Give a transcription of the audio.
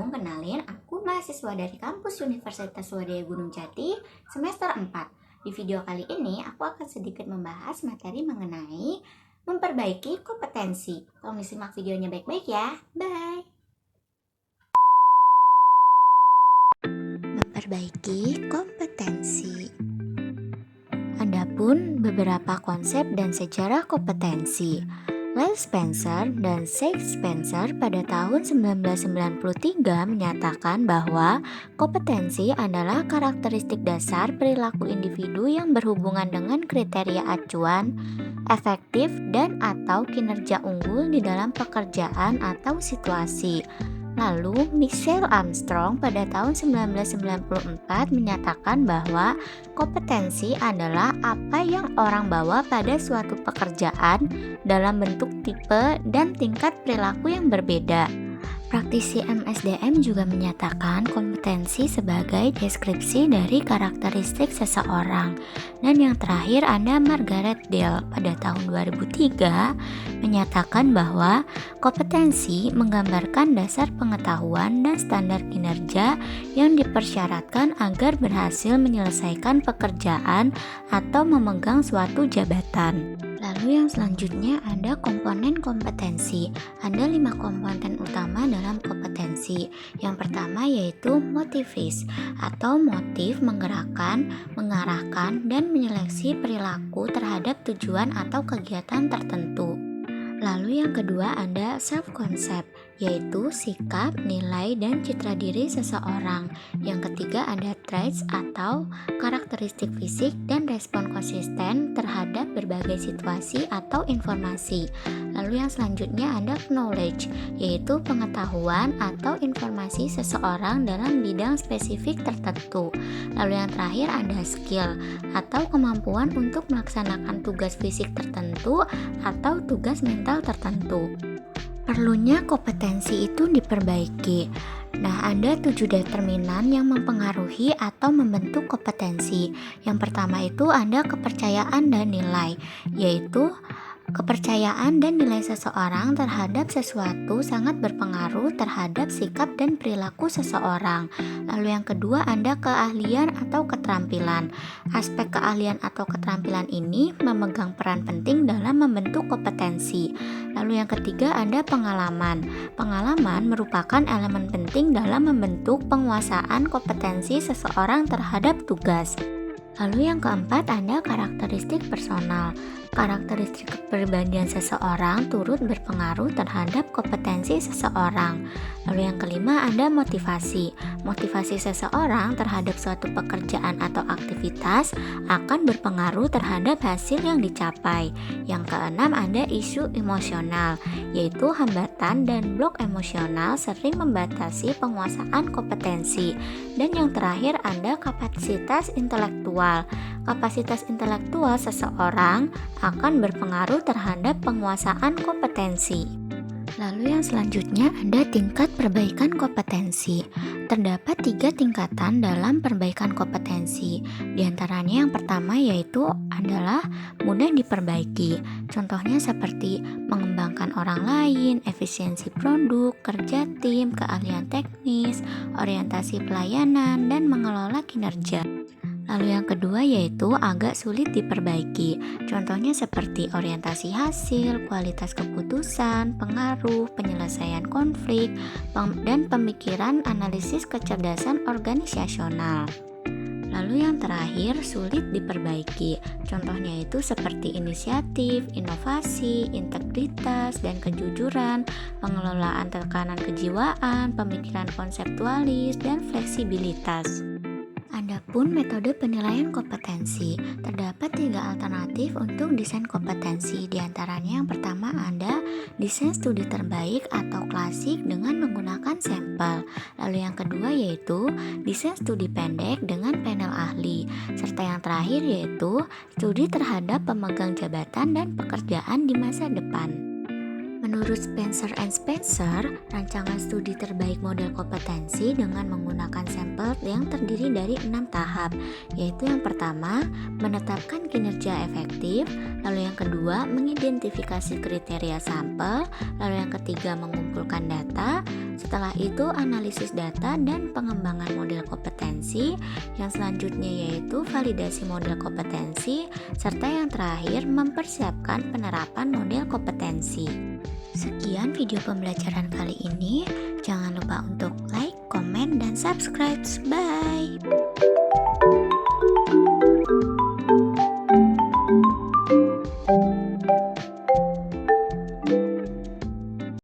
dong kenalin, aku mahasiswa dari kampus Universitas Swadaya Gunung Jati semester 4. Di video kali ini aku akan sedikit membahas materi mengenai memperbaiki kompetensi. Tolong disimak videonya baik-baik ya. Bye. Memperbaiki kompetensi. Adapun beberapa konsep dan sejarah kompetensi. Lyle Spencer dan Sykes Spencer pada tahun 1993 menyatakan bahwa kompetensi adalah karakteristik dasar perilaku individu yang berhubungan dengan kriteria acuan, efektif dan atau kinerja unggul di dalam pekerjaan atau situasi. Lalu, Michelle Armstrong pada tahun 1994 menyatakan bahwa kompetensi adalah apa yang orang bawa pada suatu pekerjaan dalam bentuk tipe dan tingkat perilaku yang berbeda. Praktisi MSDM juga menyatakan kompetensi sebagai deskripsi dari karakteristik seseorang. Dan yang terakhir ada Margaret Dale pada tahun 2003 menyatakan bahwa kompetensi menggambarkan dasar pengetahuan dan standar kinerja yang dipersyaratkan agar berhasil menyelesaikan pekerjaan atau memegang suatu jabatan. Lalu yang selanjutnya ada komponen kompetensi. Ada 5 komponen utama dalam kompetensi. Yang pertama yaitu motivis atau motif menggerakkan, mengarahkan, dan menyeleksi perilaku terhadap tujuan atau kegiatan tertentu. Lalu yang kedua ada self-concept, yaitu sikap, nilai, dan citra diri seseorang. Yang ketiga ada traits atau karakteristik fisik dan respon konsisten terhadap berbagai situasi atau informasi. Lalu yang selanjutnya ada knowledge, yaitu pengetahuan atau informasi seseorang dalam bidang spesifik tertentu. Lalu yang terakhir ada skill atau kemampuan untuk melaksanakan tugas fisik tertentu atau tugas mental tertentu. Perlunya kompetensi itu diperbaiki. Nah, ada 7 determinan yang mempengaruhi atau membentuk kompetensi. Yang pertama itu ada kepercayaan dan nilai, yaitu kepercayaan dan nilai seseorang terhadap sesuatu sangat berpengaruh terhadap sikap dan perilaku seseorang. Lalu yang kedua ada keahlian atau keterampilan. Aspek keahlian atau keterampilan ini memegang peran penting dalam membentuk kompetensi. Lalu yang ketiga ada pengalaman. Pengalaman merupakan elemen penting dalam membentuk penguasaan kompetensi seseorang terhadap tugas. Lalu yang keempat ada karakteristik personal. Karakteristik kepribadian seseorang turut berpengaruh terhadap kompetensi seseorang. Lalu yang kelima ada motivasi. Motivasi seseorang terhadap suatu pekerjaan atau aktivitas akan berpengaruh terhadap hasil yang dicapai. Yang keenam ada isu emosional, yaitu hambatan dan blok emosional sering membatasi penguasaan kompetensi. Dan yang terakhir ada kapasitas intelektual. Kapasitas intelektual seseorang akan berpengaruh terhadap penguasaan kompetensi. Lalu yang selanjutnya ada tingkat perbaikan kompetensi. Terdapat 3 tingkatan dalam perbaikan kompetensi. Di antaranya yang pertama yaitu adalah mudah diperbaiki. Contohnya seperti mengembangkan orang lain, efisiensi produk, kerja tim, keahlian teknis, orientasi pelayanan, dan mengelola kinerja. Lalu yang kedua yaitu agak sulit diperbaiki. Contohnya seperti orientasi hasil, kualitas keputusan, pengaruh, penyelesaian konflik, dan pemikiran analisis kecerdasan organisasional. Lalu yang terakhir sulit diperbaiki. Contohnya itu seperti inisiatif, inovasi, integritas, dan kejujuran, pengelolaan tekanan kejiwaan, pemikiran konseptualis, dan fleksibilitas. Adapun metode penilaian kompetensi, terdapat 3 alternatif untuk desain kompetensi. Di antaranya yang pertama ada desain studi terbaik atau klasik dengan menggunakan sampel. Lalu yang kedua yaitu desain studi pendek dengan panel ahli. Serta yang terakhir yaitu studi terhadap pemegang jabatan dan pekerjaan di masa depan. Menurut Spencer and Spencer, rancangan studi terbaik model kompetensi dengan menggunakan sampel yang terdiri dari 6 tahap, yaitu yang pertama, menetapkan kinerja efektif, lalu yang kedua, mengidentifikasi kriteria sampel, lalu yang ketiga, mengumpulkan data, setelah itu analisis data dan pengembangan model kompetensi, yang selanjutnya yaitu validasi model kompetensi, serta yang terakhir, mempersiapkan penerapan model kompetensi. Sekian video pembelajaran kali ini. Jangan lupa untuk like, komen, dan subscribe. Bye!